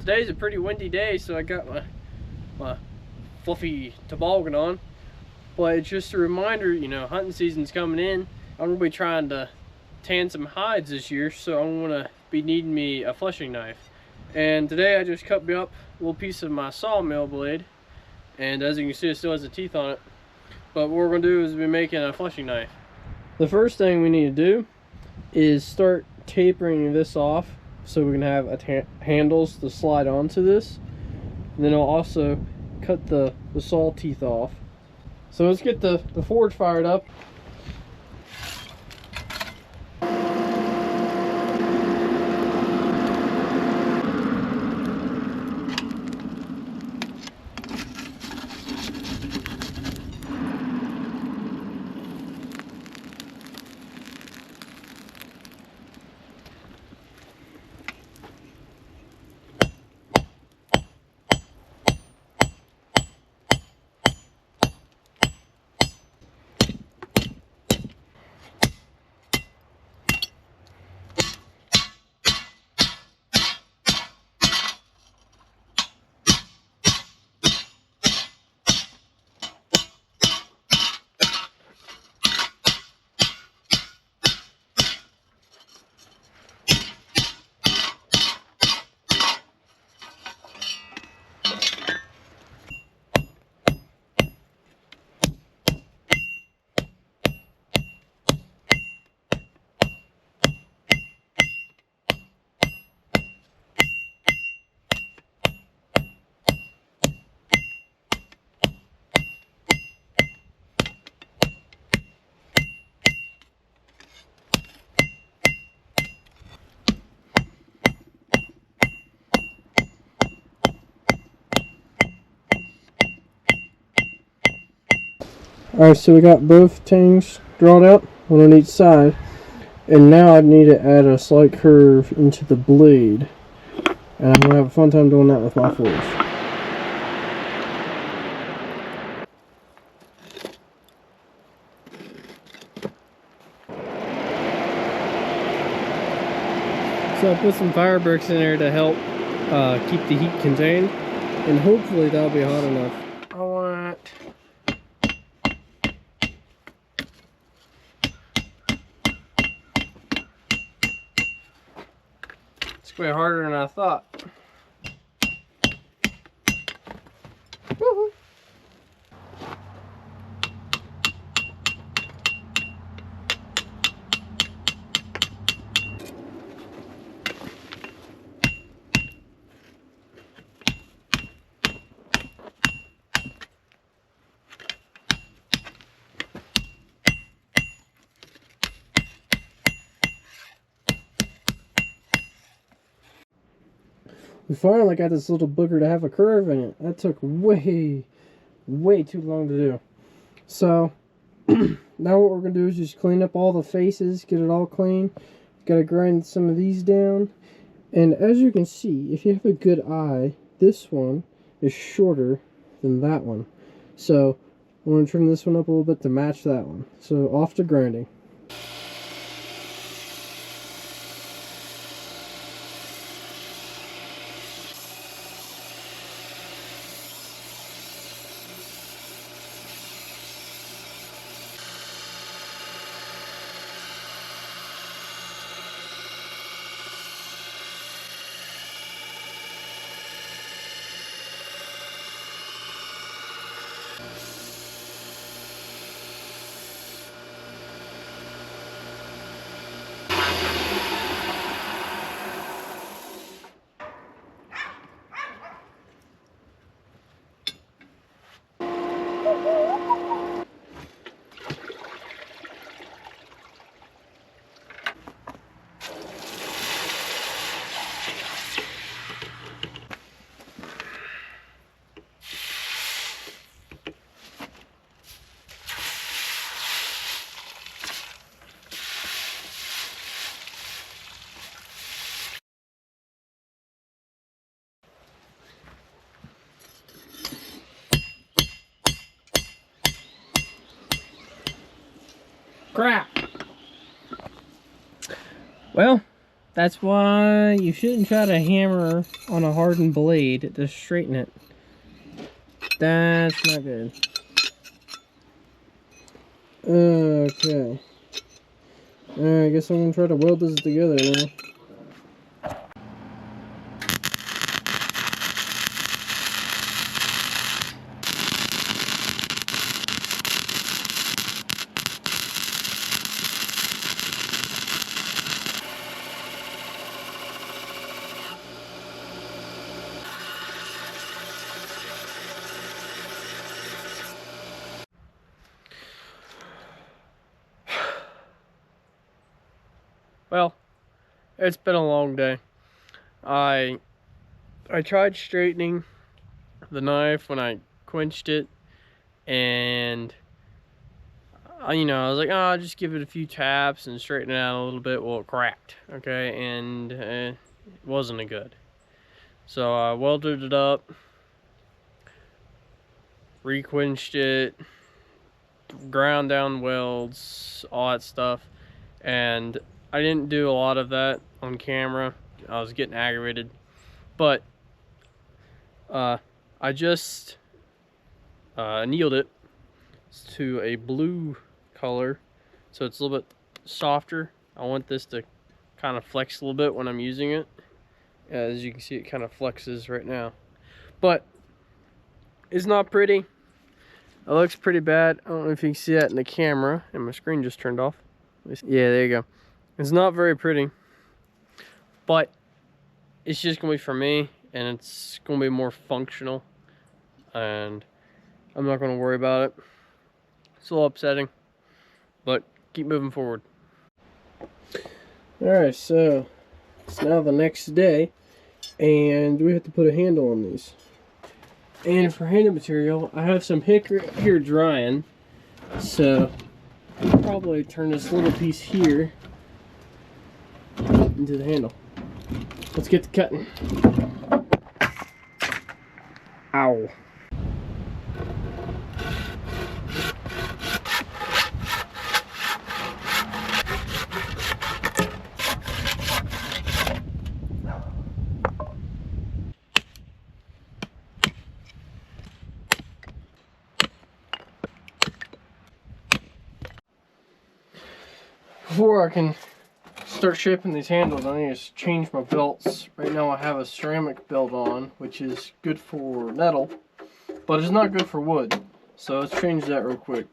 today's a pretty windy day, so I got my fluffy toboggan on. But it's just a reminder, you know, hunting season's coming in. I'm gonna be trying to tan some hides this year, so I'm gonna be needing me a fleshing knife. And today I just cut me up a little piece of my sawmill blade, and as you can see, it still has the teeth on it. But what we're gonna do is be making a fleshing knife. The first thing we need to do is start tapering this off so we can have handles to slide onto this. And then I'll also cut the saw teeth off. So let's get the forge fired up. Alright, so we got both things drawn out, one on each side. And now I need to add a slight curve into the blade. And I'm going to have a fun time doing that with my forge. So I put some fire bricks in there to help keep the heat contained. And hopefully that'll be hot enough. I want it's way harder than I thought. Woohoo! We finally got this little booger to have a curve in it. That took way too long to do. So now what we're going to do is just clean up all the faces, get it all clean. Got to grind some of these down. And as you can see, if you have a good eye, this one is shorter than that one. So I'm going to trim this one up a little bit to match that one. So off to grinding. Crap. Well, That's why you shouldn't try to hammer on a hardened blade to straighten it. That's not good. Okay. I guess I'm gonna try to weld this together now. Well, it's been a long day. I tried straightening the knife when I quenched it, and I was like, oh, I'll just give it a few taps and straighten it out a little bit. Well, it cracked, okay, and it wasn't good. So I welded it up, re-quenched it, ground down welds, all that stuff, and I didn't do a lot of that on camera. I was getting aggravated, but I just annealed it to a blue color, so it's a little bit softer. I want this to kind of flex a little bit when I'm using it. As you can see, it kind of flexes right now, but it's not pretty. It looks pretty bad. I don't know if you can see that in the camera, and my screen just turned off. Yeah, there you go. It's not very pretty, but it's just gonna be for me, and it's gonna be more functional, and I'm not gonna worry about it. It's a little upsetting, but keep moving forward. Alright, so it's now the next day, and we have to put a handle on these. And for handle material, I have some hickory here drying, so I'll probably turn this little piece here into the handle. Let's get to cutting. Ow. Before I can start shaping these handles, I need to change my belts. Right now I have a ceramic belt on, which is good for metal, but it's not good for wood. So let's change that real quick.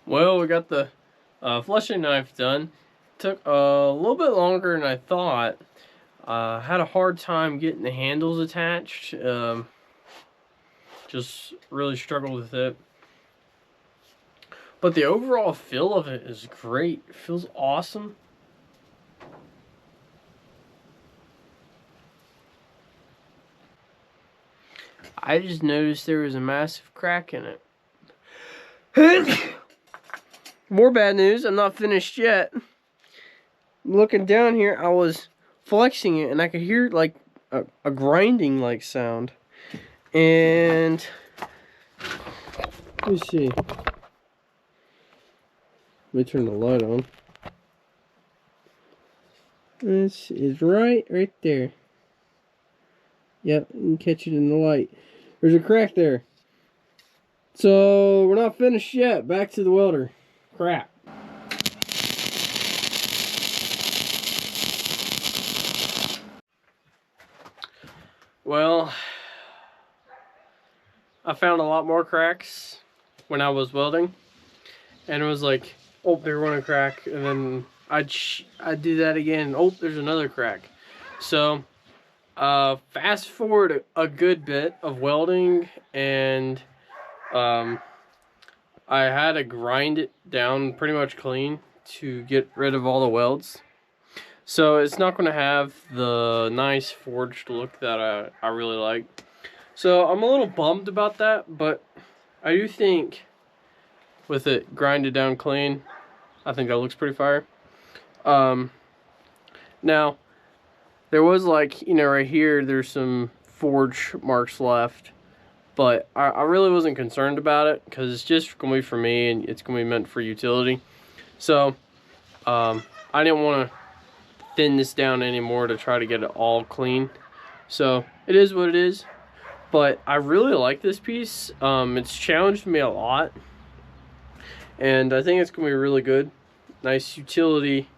Well, we got the fleshing knife done. Took a little bit longer than I thought. Had a hard time getting the handles attached. Just really struggled with it. But the overall feel of it is great. It feels awesome. I just noticed there was a massive crack in it. More bad news, I'm not finished yet. Looking down here, I was flexing it and I could hear like a grinding like sound. And let me see. Let me turn the light on. This is right there. Yep, you can catch it in the light. There's a crack there. So we're not finished yet. Back to the welder. Crap. Well, I found a lot more cracks when I was welding, and it was like, oh, there's one crack, and then I'd do that again. Oh, there's another crack. So fast forward a good bit of welding, and I had to grind it down pretty much clean to get rid of all the welds. So it's not going to have the nice forged look that I really like. So I'm a little bummed about that, but I do think with it grinded down clean, I think that looks pretty fire. Now, there was like, you know, right here, there's some forge marks left, but I really wasn't concerned about it because it's just going to be for me and it's going to be meant for utility. So, I didn't want to thin this down anymore to try to get it all clean. So, it is what it is. But I really like this piece. It's challenged me a lot. And I think it's going to be really good. Nice utility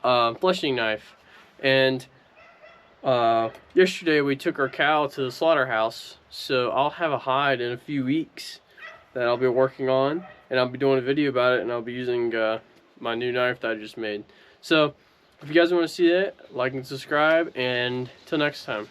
fleshing knife. And yesterday we took our cow to the slaughterhouse. So I'll have a hide in a few weeks that I'll be working on. And I'll be doing a video about it. And I'll be using my new knife that I just made. So if you guys want to see that, like and subscribe. And till next time.